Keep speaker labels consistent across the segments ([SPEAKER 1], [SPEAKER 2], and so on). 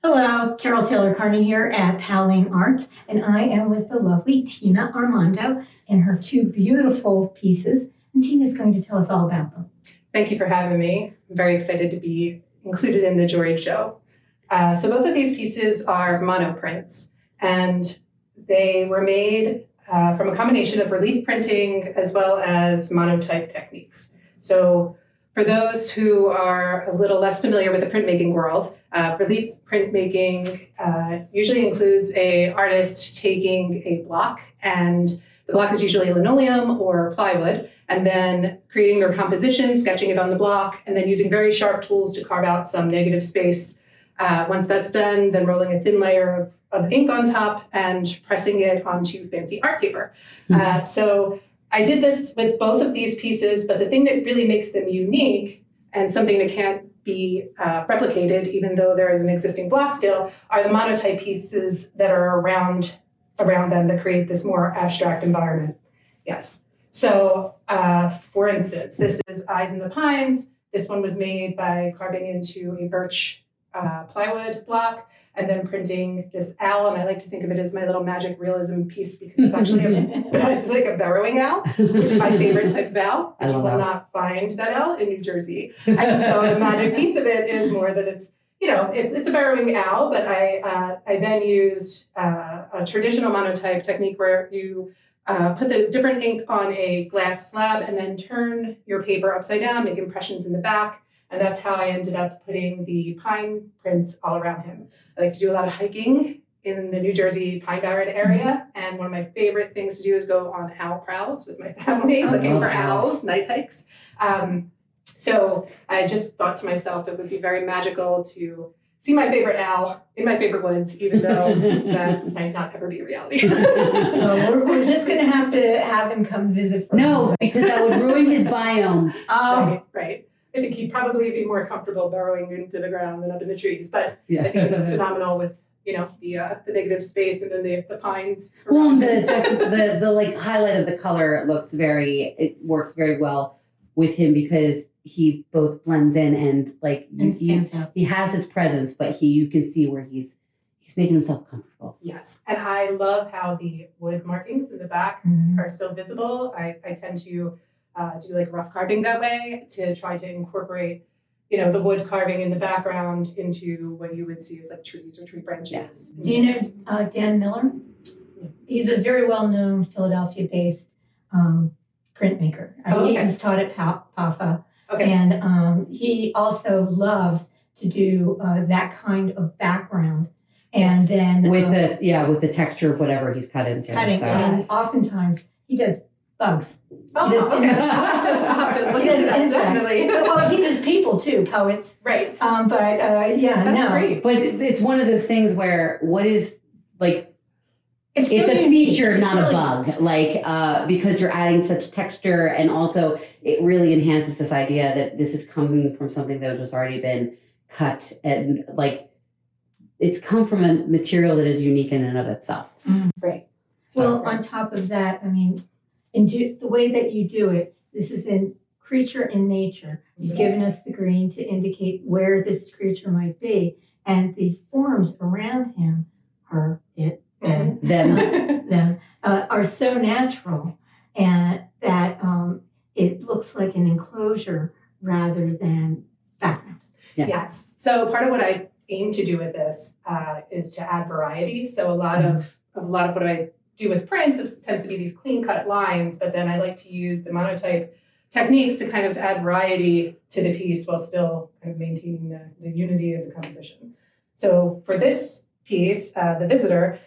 [SPEAKER 1] Hello, Carol Taylor-Kearney here at Powell Arts, and I am with the lovely Tina Armando and her two beautiful pieces. And Tina's going to tell us all about them.
[SPEAKER 2] Thank you for having me. I'm very excited to be included in the juried show. So both of these pieces are monoprints, and they were made from a combination of relief printing as well as monotype techniques. So for those who are a little less familiar with the printmaking world, relief printmaking usually includes an artist taking a block, and the block is usually linoleum or plywood, and then creating their composition, sketching it on the block, and then using very sharp tools to carve out some negative space. Once that's done, then rolling a thin layer of ink on top and pressing it onto fancy art paper. So I did this with both of these pieces, but the thing that really makes them unique and something that can't be replicated, even though there is an existing block still, are the monotype pieces that are around them that create this more abstract environment. Yes. So for instance, this is Eyes in the Pines. This one was made by carving into a birch plywood block and then printing this owl. And I like to think of it as my little magic realism piece because it's actually it's like a burrowing owl, which is my favorite type of owl. But you will not find that owl in New Jersey. And so the magic piece of it is more that it's a burrowing owl, but I then used a traditional monotype technique where you put the different ink on a glass slab and then turn your paper upside down, make impressions in the back. And that's how I ended up putting the pine prints all around him. I like to do a lot of hiking in the New Jersey Pine Barren area. And one of my favorite things to do is go on owl prowls with my family, looking for owls, night hikes. So I just thought to myself, it would be very magical to see my favorite owl in my favorite woods, even though that might not ever be a reality.
[SPEAKER 1] No, we're just going to have him come visit.
[SPEAKER 3] Because that would ruin his biome.
[SPEAKER 2] Right. I think he'd probably be more comfortable burrowing into the ground than up in the trees. But I think it was phenomenal with the negative space and then the pines.
[SPEAKER 3] Well, the like highlight of the color it works very well with him because he both blends in and he has his presence, but you can see where he's making himself comfortable.
[SPEAKER 2] Yes, and I love how the wood markings in the back are still visible. I tend to do like rough carving that way to try to incorporate, the wood carving in the background into what you would see as like trees or tree branches.
[SPEAKER 1] Do you know Dan Miller? He's a very well-known Philadelphia-based printmaker. He was taught at PAFA. Okay. And he also loves to do that kind of background. And then
[SPEAKER 3] with the texture of whatever he's cut into.
[SPEAKER 1] And oftentimes he does bugs.
[SPEAKER 2] I'll have to look into that, definitely.
[SPEAKER 1] Well, he does people too, poets.
[SPEAKER 2] Right.
[SPEAKER 1] That's
[SPEAKER 3] great. But it's one of those things where it's a feature, not a bug, because you're adding such texture, and also it really enhances this idea that this is coming from something that has already been cut, and it's come from a material that is unique in and of itself.
[SPEAKER 1] Right. Well, on top of that, the way that you do it, this is in creature in nature. You've given us the green to indicate where this creature might be, and the forms around him them are so natural, and that it looks like an enclosure rather than background.
[SPEAKER 2] Yeah. Yes. So part of what I aim to do with this is to add variety. So a lot of what I do with prints tends to be these clean cut lines, but then I like to use the monotype techniques to kind of add variety to the piece while still kind of maintaining the unity of the composition. So for this piece, The Visitor,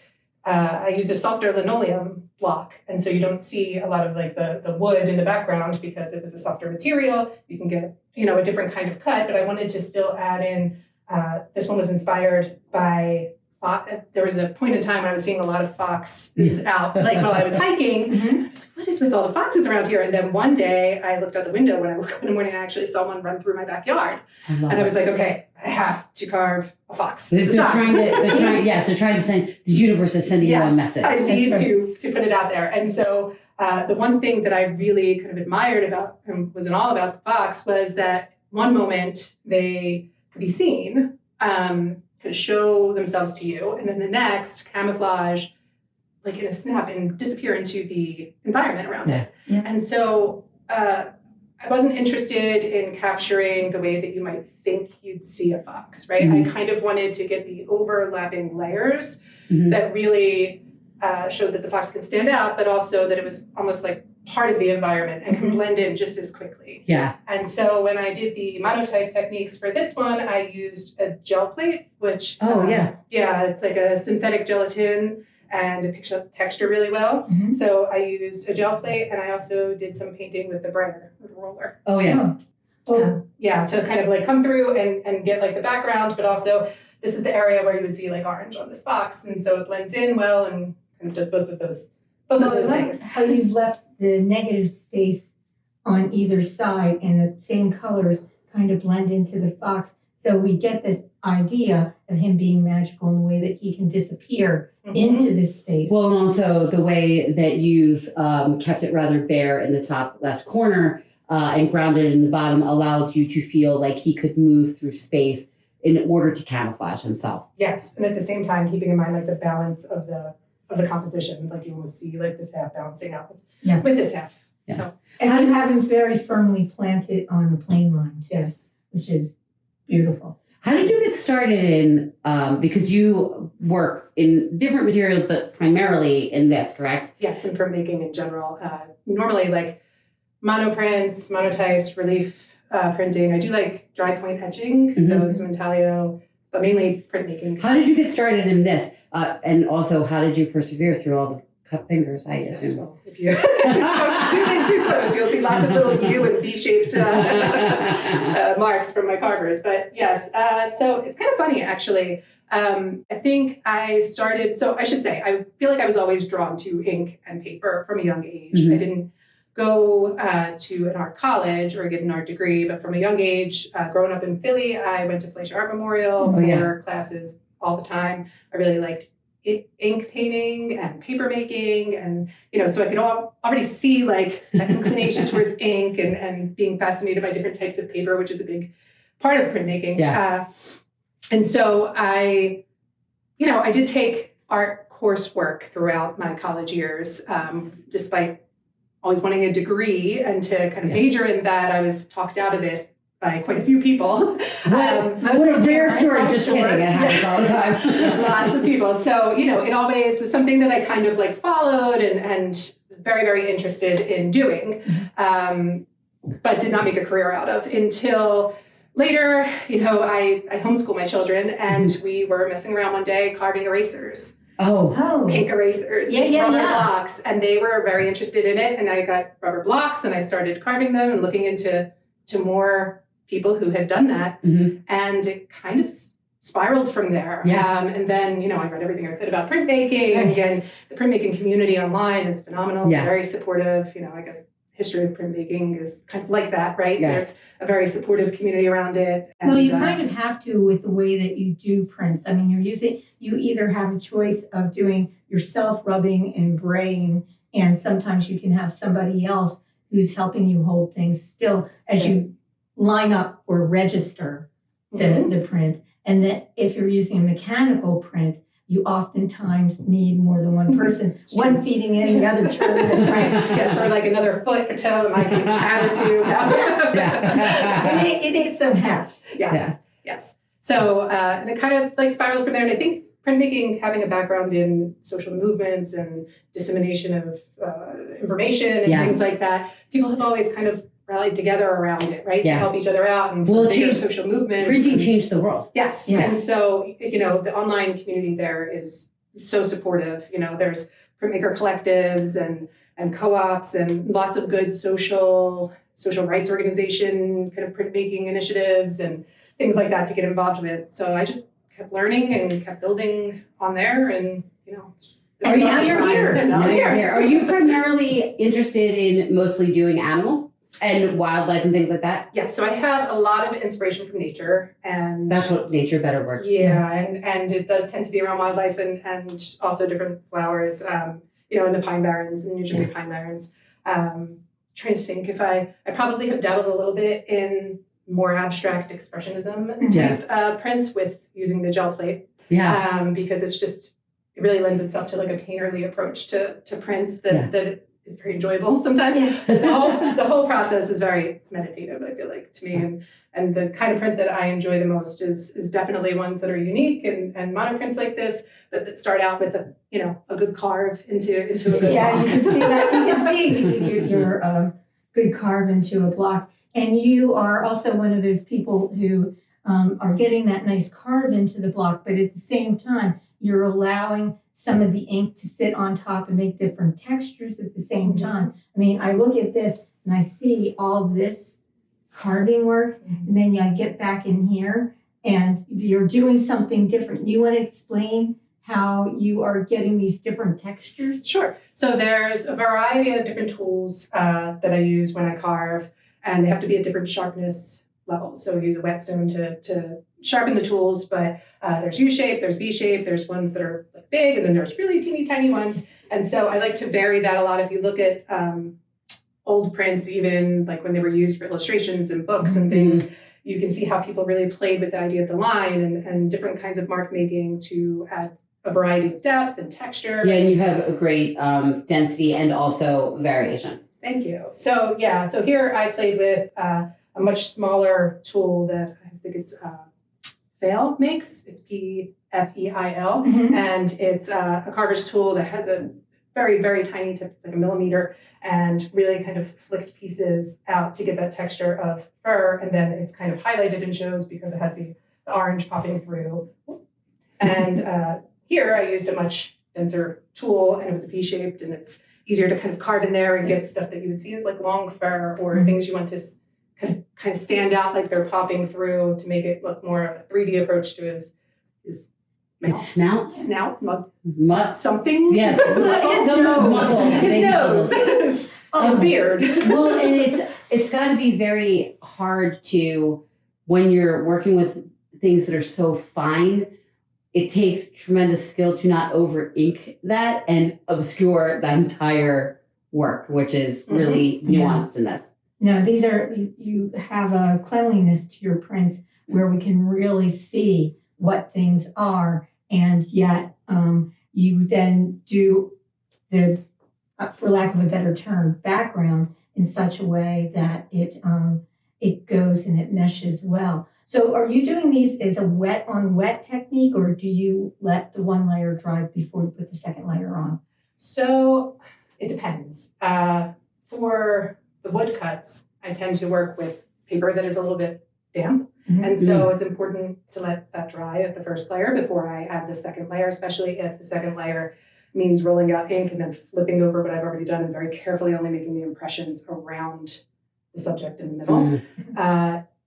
[SPEAKER 2] I used a softer linoleum block. And so you don't see a lot of the wood in the background because it was a softer material. You can get, a different kind of cut, but I wanted to still add in, this one was inspired by, there was a point in time when I was seeing a lot of foxes out, while I was hiking. I was like, what is with all the foxes around here? And then one day I looked out the window when I woke up in the morning, I actually saw one run through my backyard. I was like, okay, I have to carve a fox.
[SPEAKER 3] They're trying to send, the universe is sending you a message.
[SPEAKER 2] I need to put it out there. And so the one thing that I really kind of admired about, and wasn't all about the fox, was that one moment they could be seen, kind of show themselves to you, and then the next camouflage like in a snap and disappear into the environment around it.
[SPEAKER 1] Yeah.
[SPEAKER 2] And so I wasn't interested in capturing the way that you might think you'd see a fox, right? I kind of wanted to get the overlapping layers that really showed that the fox can stand out, but also that it was almost like part of the environment and can blend in just as quickly.
[SPEAKER 3] Yeah.
[SPEAKER 2] And so when I did the monotype techniques for this one, I used a gel plate, which yeah, it's like a synthetic gelatin, and it picks up texture really well. So I used a gel plate, and I also did some painting with the brayer, with a roller.
[SPEAKER 3] Oh yeah.
[SPEAKER 2] Yeah, to kind of like come through and get like the background, but also this is the area where you would see like orange on this box, and so it blends in well and kind of does both of those things.
[SPEAKER 1] How you've left the negative space on either side, and the same colors kind of blend into the fox. So we get this idea of him being magical in the way that he can disappear into this space.
[SPEAKER 3] Well, and also the way that you've kept it rather bare in the top left corner and grounded in the bottom allows you to feel like he could move through space in order to camouflage himself.
[SPEAKER 2] Yes, and at the same time, keeping in mind like the balance of the composition, like you will see like this half balancing out with this half.
[SPEAKER 3] Yeah.
[SPEAKER 2] So,
[SPEAKER 1] and you have him very firmly planted on the plane line, too, which is beautiful.
[SPEAKER 3] How did you get started in, because you work in different materials, but primarily in this, correct?
[SPEAKER 2] Yes, in printmaking in general. Normally like monoprints, monotypes, relief printing. I do like dry point etching, so some intaglio, but mainly printmaking.
[SPEAKER 3] How did you get started in this? And also, how did you persevere through all the cut fingers, I assume?
[SPEAKER 2] Yes, well, if you zoom in too close, you'll see lots of little U and V-shaped marks from my carvers. But yes, so it's kind of funny, actually. I think I started, so I should say, I feel like I was always drawn to ink and paper from a young age. I didn't go to an art college or get an art degree, but from a young age, growing up in Philly, I went to Fleischer Art Memorial for classes all the time. I really liked ink painting and paper making, and so I could already see like that inclination towards ink and being fascinated by different types of paper, which is a big part of printmaking. And so I did take art coursework throughout my college years, despite always wanting a degree and to kind of major in that. I was talked out of it by quite a few people.
[SPEAKER 3] What a rare story, just kidding, it happens all the time.
[SPEAKER 2] Lots of people. So, it always was something that I kind of like followed and was very, very interested in doing, but did not make a career out of until later. I homeschool my children, and we were messing around one day carving erasers. Pink erasers, rubber blocks, and they were very interested in it. And I got rubber blocks, and I started carving them and looking into more people who had done that, and it kind of spiraled from there. And then, I read everything I could about printmaking, and the printmaking community online is phenomenal, very supportive. I guess history of printmaking is kind of like that, right? There's a very supportive community around it. And,
[SPEAKER 1] well, you kind of have to with the way that you do prints. I mean, you either have a choice of doing yourself rubbing and braying, and sometimes you can have somebody else who's helping you hold things still as you line up or register the print. And that if you're using a mechanical print, you oftentimes need more than one person, one feeding in, the other turning the print.
[SPEAKER 2] Yes, or like another foot or toe, in my case, an attitude.
[SPEAKER 1] It needs some heft.
[SPEAKER 2] Yes. So, and it kind of like spiraled from there. And I think printmaking, having a background in social movements and dissemination of information and things like that, people have always kind of rallied together around it, right? To help each other out and change social movements.
[SPEAKER 3] Printing changed the world.
[SPEAKER 2] Yes. And so, the online community there is so supportive. There's printmaker collectives and co-ops and lots of good social rights organization kind of printmaking initiatives and things like that to get involved with. So I just kept learning and kept building on there, and
[SPEAKER 3] Now you're here. Are you primarily interested in mostly doing animals and wildlife and things like that?
[SPEAKER 2] Yes. So I have a lot of inspiration from nature, and
[SPEAKER 3] that's what nature better works.
[SPEAKER 2] Yeah, and it does tend to be around wildlife and also different flowers. In the pine barrens and usually pine barrens. Trying to think if I probably have dabbled a little bit in more abstract expressionism type prints with using the gel plate. Because it really lends itself to like a painterly approach to prints that is very enjoyable sometimes. The whole process is very meditative, I feel like, to me. And the kind of print that I enjoy the most is definitely ones that are unique and monoprints like this that start out with a good carve into a good block.
[SPEAKER 1] You can see that. You can see your good carve into a block. And you are also one of those people who are getting that nice carve into the block, but at the same time, you're allowing some of the ink to sit on top and make different textures at the same time. I mean, I look at this and I see all this carving work, and then I get back in here and you're doing something different. You want to explain how you are getting these different textures?
[SPEAKER 2] Sure. So there's a variety of different tools that I use when I carve, and they have to be at different sharpness levels. So I use a whetstone to sharpen the tools, but there's U-shape, there's V-shape, there's ones that are like big, and then there's really teeny tiny ones. And so I like to vary that a lot. If you look at old prints, even like when they were used for illustrations and books and things, you can see how people really played with the idea of the line and different kinds of mark making to add a variety of depth and texture.
[SPEAKER 3] Yeah, and you have a great density and also variation.
[SPEAKER 2] Thank you. So here I played with a much smaller tool that I think it's Powell makes. It's P-F-E-I-L, and it's a carver's tool that has a very, very tiny tip, it's like 1 millimeter, and really kind of flicked pieces out to get that texture of fur, and then it's kind of highlighted and shows because it has the orange popping through. And here I used a much denser tool, and it was V-shaped, and it's easier to kind of carve in there and get stuff that you would see as like long fur or things you want to kind of stand out like they're popping through to make it look more of a 3D approach to his
[SPEAKER 3] snout,
[SPEAKER 2] something.
[SPEAKER 3] Yeah,
[SPEAKER 2] some
[SPEAKER 3] muzzle,
[SPEAKER 2] his nose, his beard.
[SPEAKER 3] Well, and it's got to be very hard to, when you're working with things that are so fine, it takes tremendous skill to not over ink that and obscure the entire work, which is really nuanced in this.
[SPEAKER 1] No, you have a cleanliness to your prints where we can really see what things are, and yet you then do the, for lack of a better term, background in such a way that it goes and it meshes well. So are you doing these as a wet on wet technique, or do you let the one layer dry before you put the second layer on?
[SPEAKER 2] So it depends. For the woodcuts, I tend to work with paper that is a little bit damp. And so it's important to let that dry at the first layer before I add the second layer, especially if the second layer means rolling out ink and then flipping over what I've already done and very carefully only making the impressions around the subject in the middle.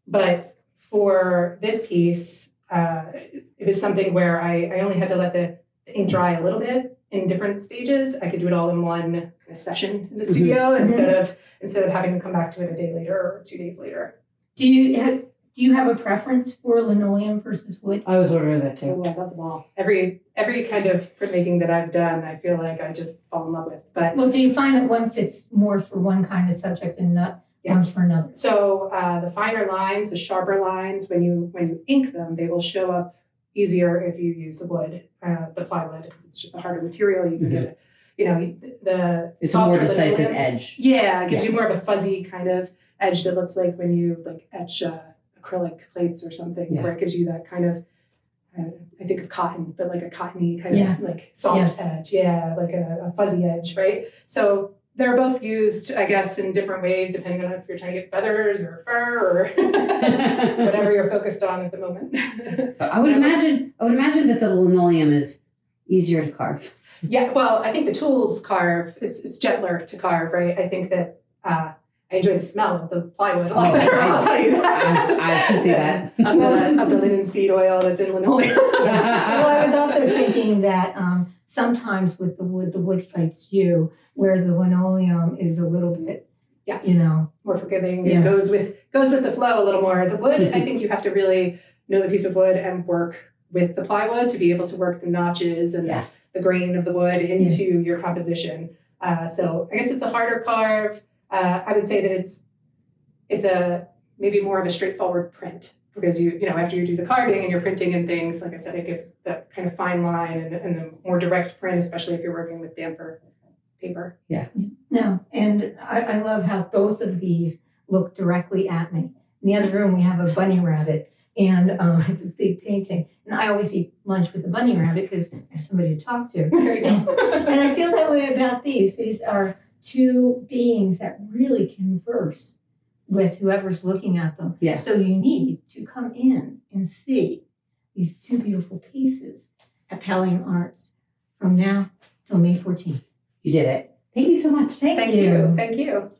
[SPEAKER 2] But for this piece, it was something where I only had to let the ink dry a little bit in different stages. I could do it all in one kind of session in the studio instead of having to come back to it a day later or 2 days later.
[SPEAKER 1] Do you have a preference for linoleum versus wood?
[SPEAKER 3] I was wondering that too.
[SPEAKER 2] Oh, I love them all. Every kind of printmaking that I've done, I feel like I just fall in love with. But
[SPEAKER 1] well, do you find that one fits more for one kind of subject and not one for another?
[SPEAKER 2] So the finer lines, the sharper lines, when you ink them, they will show up easier if you use the wood, the plywood, because it's just a harder material. You can get,
[SPEAKER 3] it's a more decisive edge.
[SPEAKER 2] Yeah, it gives you more of a fuzzy kind of edge that looks like when you like etch acrylic plates or something, where it gives you that kind of, I think of cotton, but like a cottony kind of like soft edge. Yeah, like a fuzzy edge, right? So they're both used, I guess, in different ways, depending on if you're trying to get feathers or fur or whatever you're focused on at the moment.
[SPEAKER 3] So I would imagine that the linoleum is easier to carve.
[SPEAKER 2] Yeah, well, I think the tools carve, it's gentler to carve, right? I think that I enjoy the smell of the plywood a lot better, I'll tell you that.
[SPEAKER 3] I can see that.
[SPEAKER 2] Of the linen seed oil that's in linoleum.
[SPEAKER 1] Well, I was also thinking that sometimes with the wood fights you, where the linoleum is a little bit,
[SPEAKER 2] more forgiving. It goes with the flow a little more. The wood, I think you have to really know the piece of wood and work with the plywood to be able to work the notches and the grain of the wood into your composition. So I guess it's a harder carve. I would say that it's a maybe more of a straightforward print because after you do the carving and you're printing and things, like I said, it gets that kind of fine line and the more direct print, especially if you're working with damper paper.
[SPEAKER 1] No, and I love how both of these look directly at me. In the other room, we have a bunny rabbit, and it's a big painting. And I always eat lunch with a bunny rabbit because I have somebody to talk to.
[SPEAKER 2] There you go.
[SPEAKER 1] And I feel that way about these. These are two beings that really converse with whoever's looking at them.
[SPEAKER 3] Yeah.
[SPEAKER 1] So you need to come in and see these two beautiful pieces at Pallium Arts from now till May 14th.
[SPEAKER 3] You did it. Thank you so much.
[SPEAKER 1] Thank
[SPEAKER 2] Thank you. Thank you.